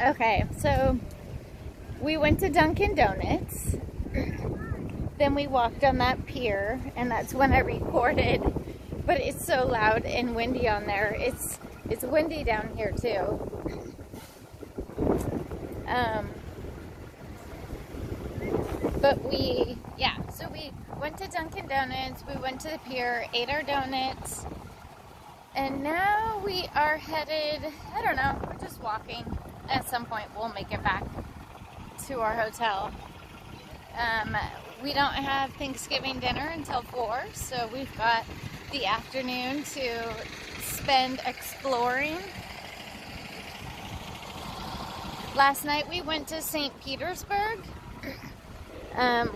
Okay, so we went to Dunkin' Donuts. Then we walked on that pier, and that's when I recorded. But it's so loud and windy on there. It's windy down here too. But so we went to Dunkin' Donuts, we went to the pier, ate our donuts, and now we are headed, I don't know, we're just walking. At some point we'll make it back to our hotel. We don't have Thanksgiving dinner until 4, so we've got the afternoon to spend exploring. Last night we went to St. Petersburg,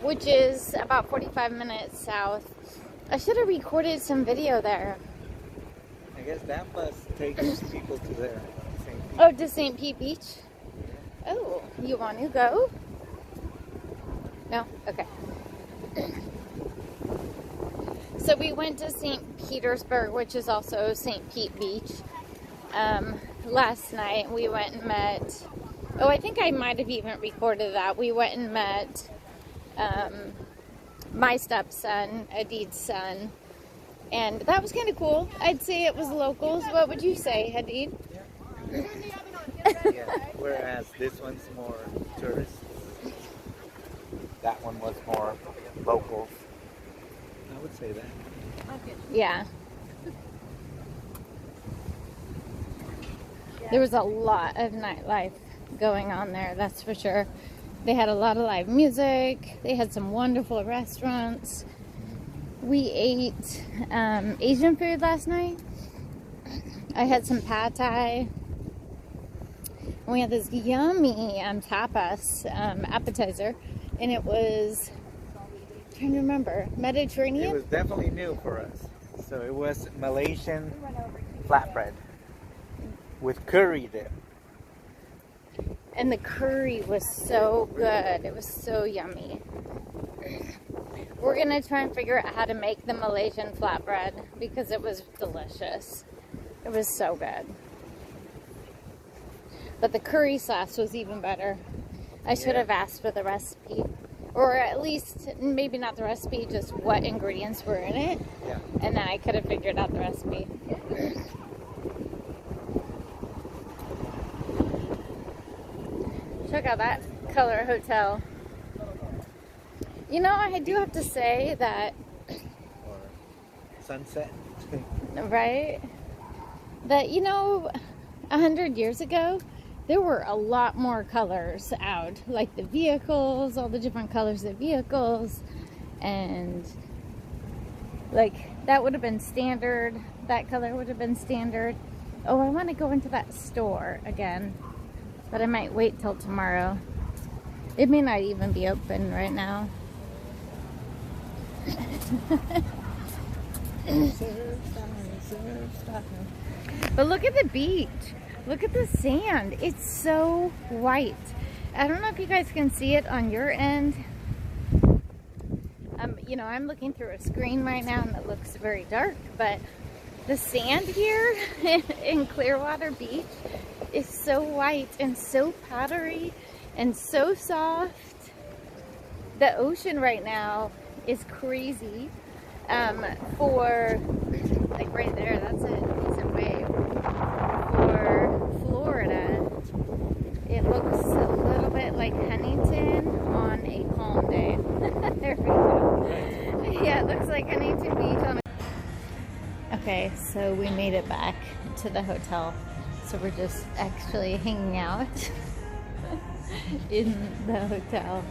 which is about 45 minutes south. I should have recorded some video there. I guess that bus takes people to there. Oh, to St. Pete Beach? Oh, you want to go? No? Okay. So we went to St. Petersburg, which is also St. Pete Beach. Last night we went and met, oh, I think I might have even recorded that. We went and met my stepson, Hadid's son, and that was kind of cool. I'd say it was locals. What would you say, Hadid? Yeah, whereas this one's more tourists. That one was more locals. I would say that. Yeah. There was a lot of nightlife going on there, that's for sure. They had a lot of live music. They had some wonderful restaurants. We ate Asian food last night. I had some pad thai. We had this yummy tapas appetizer, and it was, I'm trying to remember, Mediterranean? It was definitely new for us. So it was Malaysian flatbread with curry dip. And the curry was so good. It was so yummy. We're going to try and figure out how to make the Malaysian flatbread because it was delicious. It was so good. But the curry sauce was even better. I should have asked for the recipe. Or at least, maybe not the recipe, just what ingredients were in it. Yeah. And then I could have figured out the recipe. Check out that color hotel. You know, I do have to say that... Or sunset. Right? That, you know, 100 years ago, there were a lot more colors out. Like the vehicles, all the different colors of vehicles. And, like, that would have been standard. That color would have been standard. Oh, I want to go into that store again. But I might wait till tomorrow. It may not even be open right now. But look at the beach. Look at the sand. It's so white. I don't know if you guys can see it on your end. You know, I'm looking through a screen right now and it looks very dark, but the sand here in Clearwater Beach is so white and so powdery and so soft. The ocean right now is crazy. For, like right there, that's a decent wave. For Florida, it looks a little bit like Huntington on a calm day. There we go. Yeah, it looks like Huntington Beach on a... Okay, so we made it back to the hotel. So we're just actually hanging out in the hotel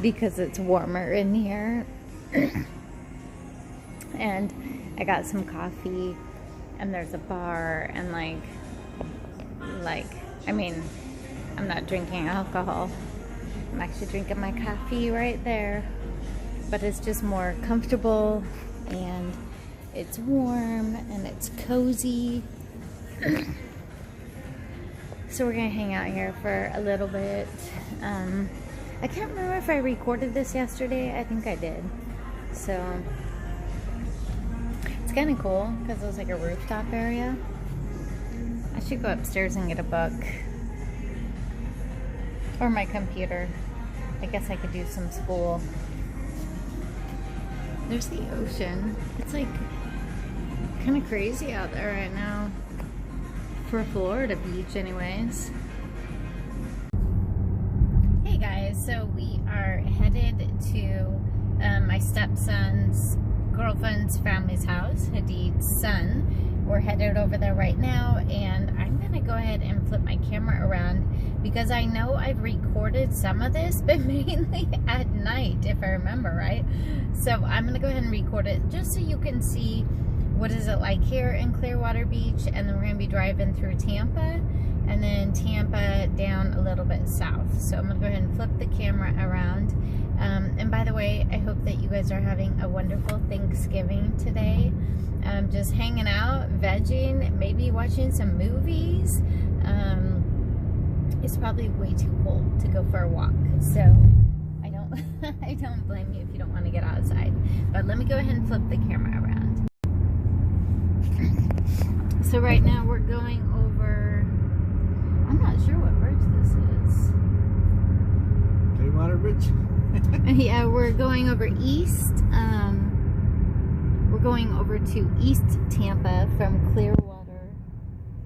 because it's warmer in here. And I got some coffee and there's a bar and like I mean, I'm not drinking alcohol. I'm actually drinking my coffee right there. But it's just more comfortable and it's warm and it's cozy. So we're gonna hang out here for a little bit. I can't remember if I recorded this yesterday. I think I did. So it's kind of cool because it was like a rooftop area. I should go upstairs and get a book. Or my computer. I guess I could do some school. There's the ocean. It's like kind of crazy out there right now. For a Florida beach anyways. Hey guys, so we are headed to my stepson's girlfriend's family's house, Hadid's son. We're headed over there right now, and I'm gonna go ahead and flip my camera around because I know I've recorded some of this, but mainly at night, if I remember right. So I'm gonna go ahead and record it just so you can see what is it like here in Clearwater Beach, and then we're gonna be driving through Tampa, and then Tampa down a little bit south. So I'm gonna go ahead and flip the camera around. And by the way, I hope that you guys are having a wonderful Thanksgiving today. Just hanging out, vegging, maybe watching some movies. It's probably way too cold to go for a walk, so I don't blame you if you don't want to get outside. But let me go ahead and flip the camera around. So right now we're going over, I'm not sure what bridge this is. Clearwater Bridge. Yeah, we're going over east. We're going over to East Tampa from Clearwater.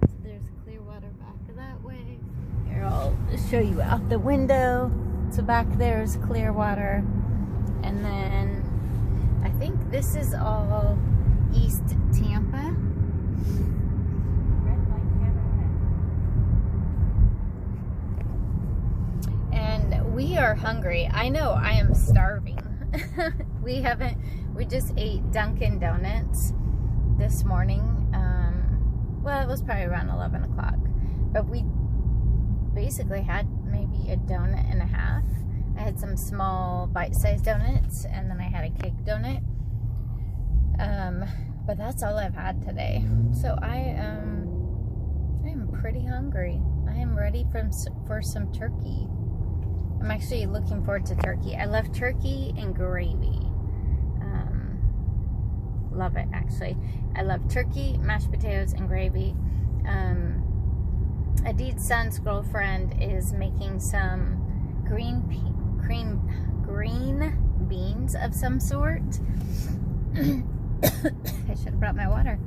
So there's Clearwater back that way. Here, I'll show you out the window. So back there is Clearwater. And then I think this is all East Tampa. And we are hungry. I know I am starving. We just ate Dunkin' Donuts this morning. Well, it was probably around 11 o'clock. But we basically had maybe a donut and a half. I had some small bite-sized donuts, and then I had a cake donut. But that's all I've had today. So I am pretty hungry. I am ready for some turkey. I'm actually looking forward to turkey. I love turkey and gravy. Love it, actually. I love turkey, mashed potatoes, and gravy. Adid's son's girlfriend is making some green beans of some sort. I should have brought my water.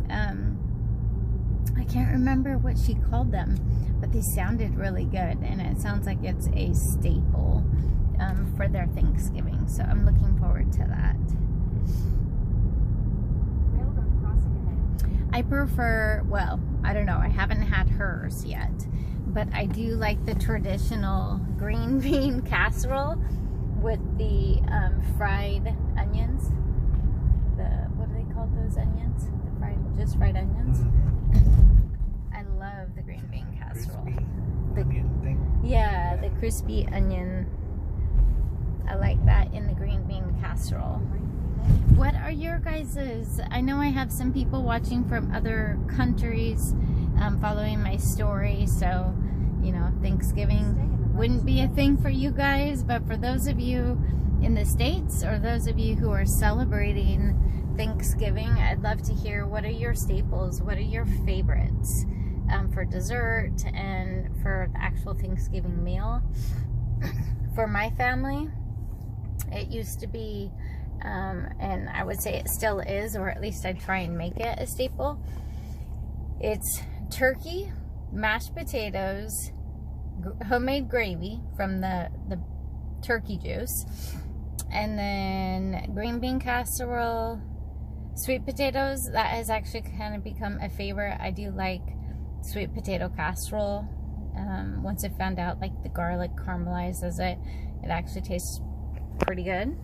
I can't remember what she called them, but they sounded really good, and it sounds like it's a staple for their Thanksgiving. So I'm looking forward to that. I prefer, well, I don't know, I haven't had hers yet, but I do like the traditional green bean casserole with the fried onions. What do they call those onions? Just fried onions. I love the green bean casserole. Onion thing. Yeah, the crispy onion. I like that in the green bean casserole. What are your guys's? I know I have some people watching from other countries following my story, so you know, Thanksgiving wouldn't be a thing for you guys, but for those of you in the States or those of you who are celebrating Thanksgiving, I'd love to hear, what are your staples? What are your favorites for dessert and for the actual Thanksgiving meal? For my family, it used to be, and I would say it still is, or at least I try and make it a staple. It's turkey, mashed potatoes, homemade gravy from the turkey juice, and then green bean casserole, sweet potatoes. That has actually kind of become a favorite. I do like sweet potato casserole. Once I found out like the garlic caramelizes it actually tastes pretty good.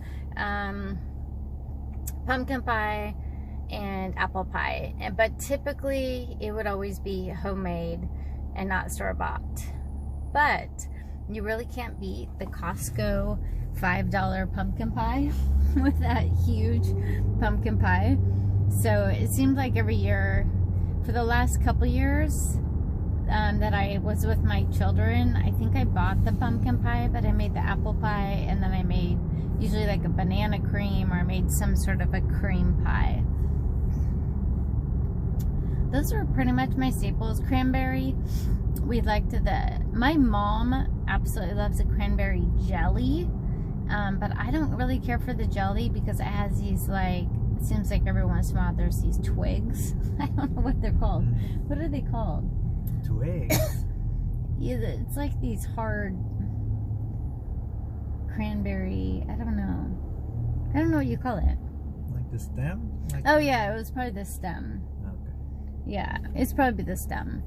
Pumpkin pie and apple pie, but typically it would always be homemade and not store-bought. But you really can't beat the Costco $5 pumpkin pie with that huge pumpkin pie. So it seems like every year for the last couple years that I was with my children, I think I bought the pumpkin pie, but I made the apple pie, and then I made usually like a banana cream, or I made some sort of a cream pie. Those are pretty much my staples. Cranberry my mom absolutely loves the cranberry jelly, but I don't really care for the jelly because it has these like, it seems like every once in a while there's these twigs. I don't know what they're called. What are they called? Twigs? Yeah, it's like these hard cranberry, I don't know what you call it. Like the stem? Oh yeah, it was probably the stem. Okay. Yeah, it's probably the stem.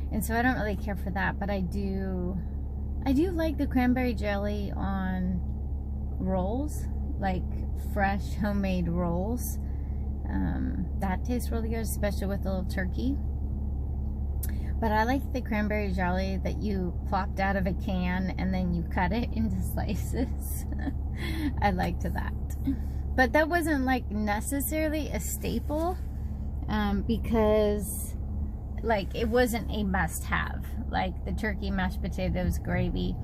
And so I don't really care for that, but I do like the cranberry jelly on rolls, like fresh homemade rolls. That tastes really good, especially with a little turkey. But I like the cranberry jelly that you plopped out of a can and then you cut it into slices. I liked that. But that wasn't like necessarily a staple, because like it wasn't a must-have, like the turkey, mashed potatoes, gravy.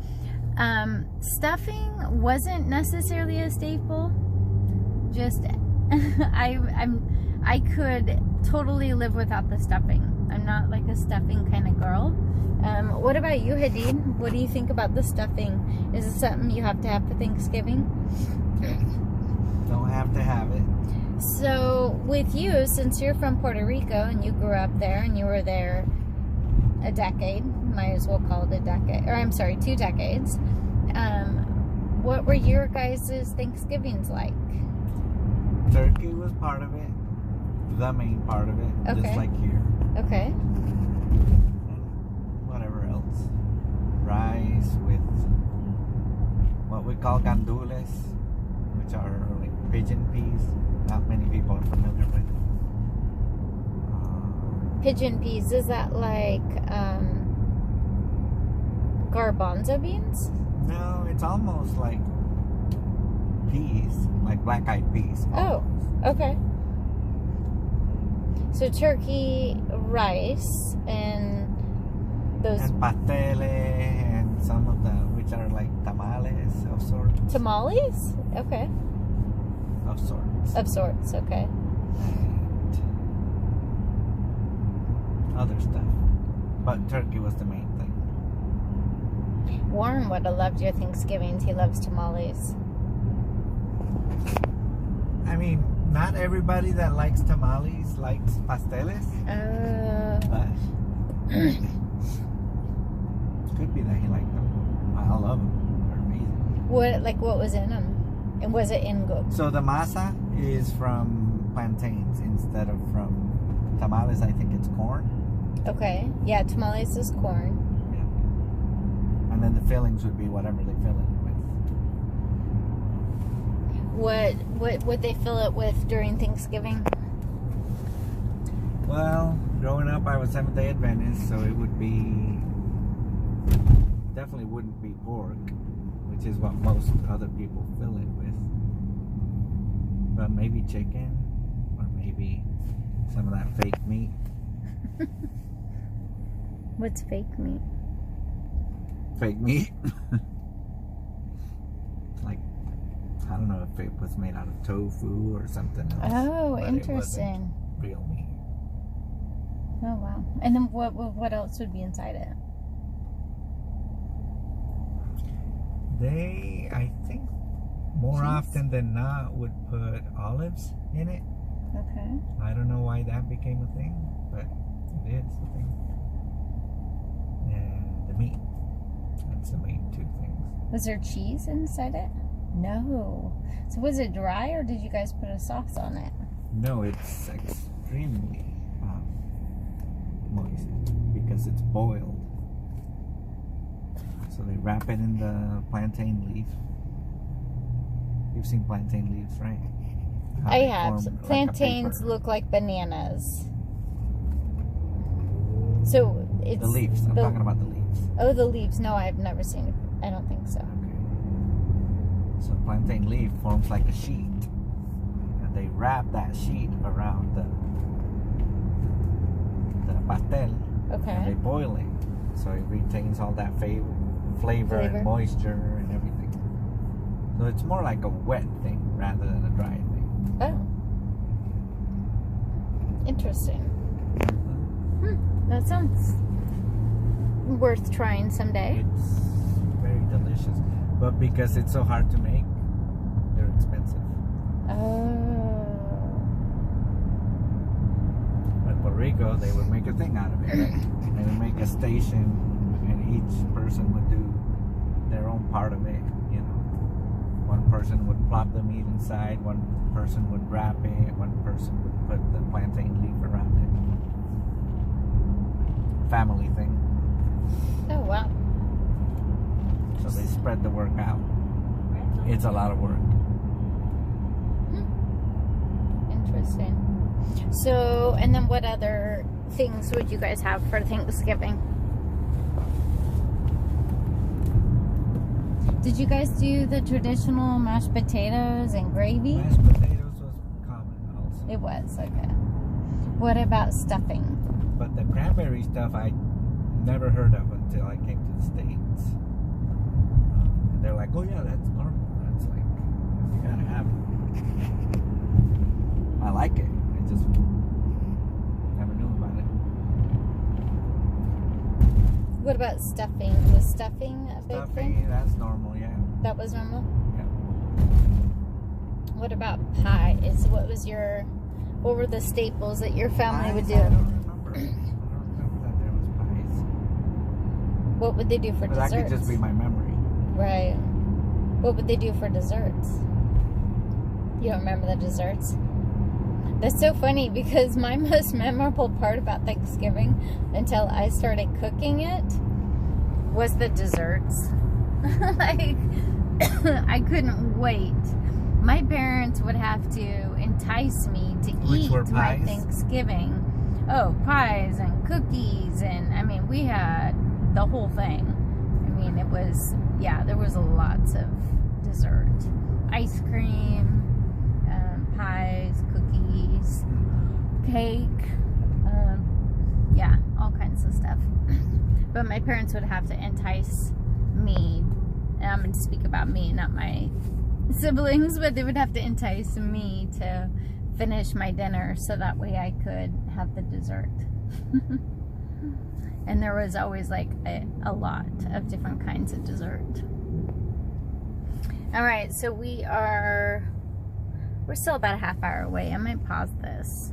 Stuffing wasn't necessarily a staple. Just I could totally live without the stuffing. I'm not like a stuffing kind of girl. What about you, Hadid? What do you think about the stuffing? Is it something you have to have for Thanksgiving? Don't have to have it. So with you, since you're from Puerto Rico and you grew up there and you were there a decade, might as well call it a decade, or I'm sorry, 2 decades. What were your guys' Thanksgivings like? Turkey was part of it, the main part of it, Okay. just like here. Okay. And whatever else. Rice with what we call gandules, which are like pigeon peas. Not many people are familiar with. Pigeon peas, is that like garbanzo beans? No, it's almost like peas, like black-eyed peas. Oh, almost. okay. So turkey, rice, and those And pastele, and some of the, which are like tamales of sorts. tamales? Okay. Of sorts. Of sorts, okay. And other stuff. But turkey was the main thing. Warren would have loved your Thanksgivings. He loves tamales. I mean, not everybody that likes tamales likes pasteles, but could be that he liked them. I love them. They're amazing. What was in them? And was it in good? So the masa is from plantains instead of from tamales. I think it's corn. Okay. Yeah, tamales is corn. Yeah. And then the fillings would be whatever they fill it with. What would they fill it with during Thanksgiving? Well, growing up, I was Seventh-day Adventist, so it would be, definitely wouldn't be pork, which is what most other people fill it with. But maybe chicken, or maybe some of that fake meat. What's fake meat? Fake meat? Like, I don't know if it was made out of tofu or something else. Oh, but interesting. It wasn't real meat. Oh, wow. And then what else would be inside it? They, I think, more often than not, would put olives in it. Okay. I don't know why that became a thing, but it is a thing. And the meat. That's the main 2 things. Was there cheese inside it? No. So was it dry or did you guys put a sauce on it? No, it's extremely moist because it's boiled. So they wrap it in the plantain leaf. You've seen plantain leaves, right? How I they have. form like a Plantains paper. look like bananas. So it's The leaves. I'm talking about the leaves. Oh, the leaves. No, I've never seen it. I don't think so. Okay. So plantain leaf forms like a sheet, and they wrap that sheet around the pastel. Okay. And they boil it, so it retains all that flavor and moisture and everything. So it's more like a wet thing rather than a dry thing. Oh. Interesting. That sounds worth trying someday. It's very delicious, but because it's so hard to make, they're expensive. Oh. But Puerto Rico, they would make a thing out of it. Right? They would make a station, and each person would do their own part of it. You know, one person would plop the meat inside, one person would wrap it, one person would put the plantain leaf around it. Family thing. Oh, wow. So they spread the work out. It's a lot of work. Interesting. So, and then what other things would you guys have for Thanksgiving? Did you guys do the traditional mashed potatoes and gravy? Mashed potatoes was common also. It was, okay. What about stuffing? But the cranberry stuff I never heard of until I came to the States. And they're like, oh yeah, that's normal. That's like, you gotta have it. I like it. I just never knew about it. What about stuffing? Was stuffing a big thing? That's normal, yeah. That was normal? Yeah. What about pies? What were the staples that your family would do? I don't remember. I don't remember that there was pies. What would they do for But desserts? that could just be my memory. Right. What would they do for desserts? You don't remember the desserts? That's so funny because my most memorable part about Thanksgiving until I started cooking it was the desserts. Like, I couldn't wait. My parents would have to entice me to eat my Thanksgiving. Oh, pies and cookies, and I mean, we had the whole thing. I mean, it was, yeah, there was lots of dessert. Ice cream, pies, cookies, cake, yeah, all kinds of stuff. But my parents would have to entice me, and I'm going to speak about me, not my siblings, but they would have to entice me to finish my dinner so that way I could have the dessert. And there was always like a lot of different kinds of dessert. All right, so we're still about a half hour away. I might pause this.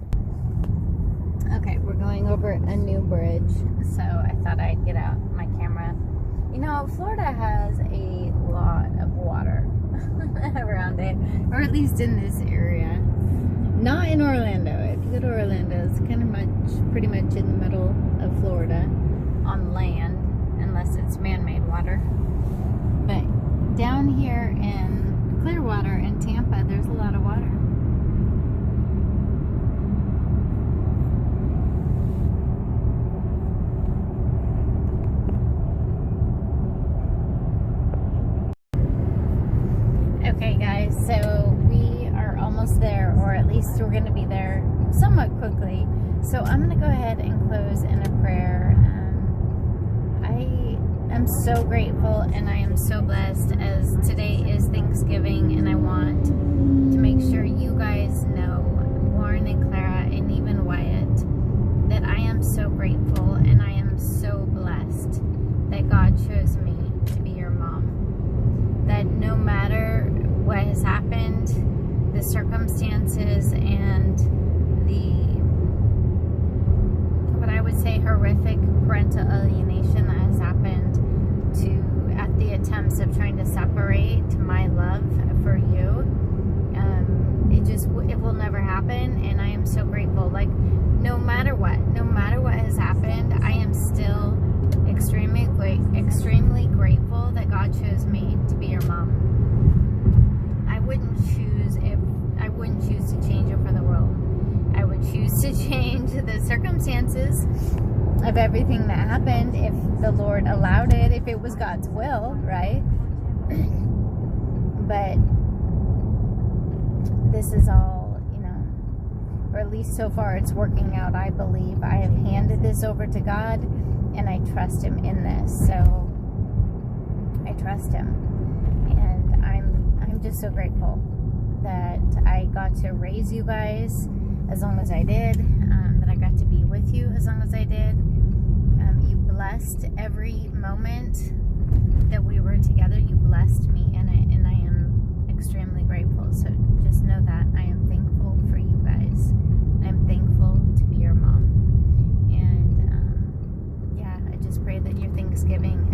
Okay, we're going over a new bridge, so I thought I'd get out my camera. You know, Florida has a lot of water around it, or at least in this area. Not in Orlando. If you go to Orlando, it's kind of pretty much in the middle of Florida on land, unless it's man-made water. But down here in Clearwater and Tampa, there's a lot of water. Okay guys, so we are almost there, or at least we're going to be there somewhat quickly. So I'm going to go ahead and close in a prayer. I am so grateful and I am so blessed as today is Thanksgiving, and I want to make sure you guys know, Warren and Clara and even Wyatt, that I am so grateful and I am so blessed that God chose me to be your mom. That no matter what has happened, the circumstances and what I would say horrific parental alienation that has happened at the attempts of trying to separate my love for you, it will never happen. And I am so grateful. Like, no matter what has happened, I am still extremely grateful that God chose me to be your mom. I wouldn't choose to change it for the world. I would choose to change the circumstances of everything that happened if the Lord allowed it, if it was God's will, right? But this is all, you know, or at least so far it's working out, I believe. I have handed this over to God and I trust Him in this. So I trust Him, and I'm just so grateful that I got to raise you guys as long as I did, that I got to be with you as long as I did. You blessed every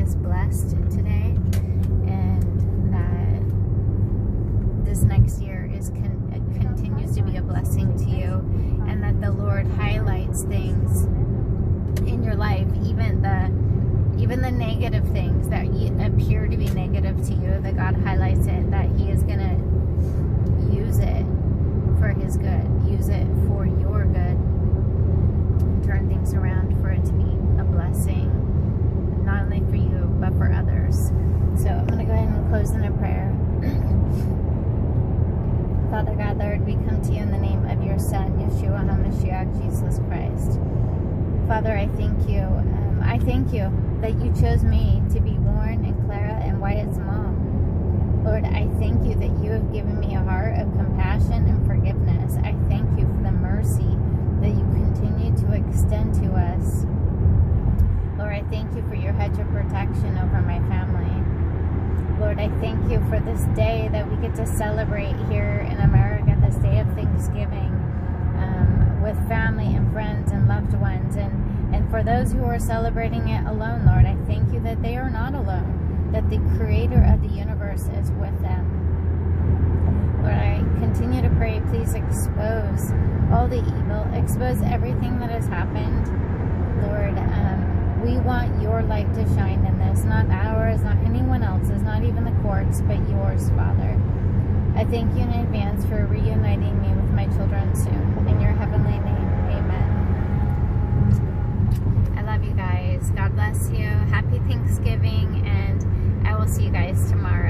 is blessed today, and that this next year continues to be a blessing to you, and that the Lord highlights things in your life, even the negative things that appear to be negative to you, that God highlights it, that He is going to use it for His good, use it for your good, and turn things around for it to be a blessing, not only for you, but for others. So I'm going to go ahead and close in a prayer. Father God, Lord, we come to you in the name of your Son, Yeshua HaMashiach, Jesus Christ. Father, I thank you. I thank you that you chose me to be Warren and Clara and Wyatt's mom. Lord, I thank you that you have given me a heart of compassion and forgiveness. I thank you for the mercy that you continue to extend to us. Lord, I thank you for your hedge of protection over my family. Lord, I thank you for this day that we get to celebrate here in America, this day of Thanksgiving, with family and friends and loved ones. And for those who are celebrating it alone, Lord, I thank you that they are not alone, that the Creator of the universe is with them. Lord, I continue to pray, please expose all the evil, expose everything that has happened. Lord, we want your light to shine in this, not ours, not anyone else's, not even the courts, but yours, Father. I thank you in advance for reuniting me with my children soon. In your heavenly name, amen. I love you guys. God bless you. Happy Thanksgiving, and I will see you guys tomorrow.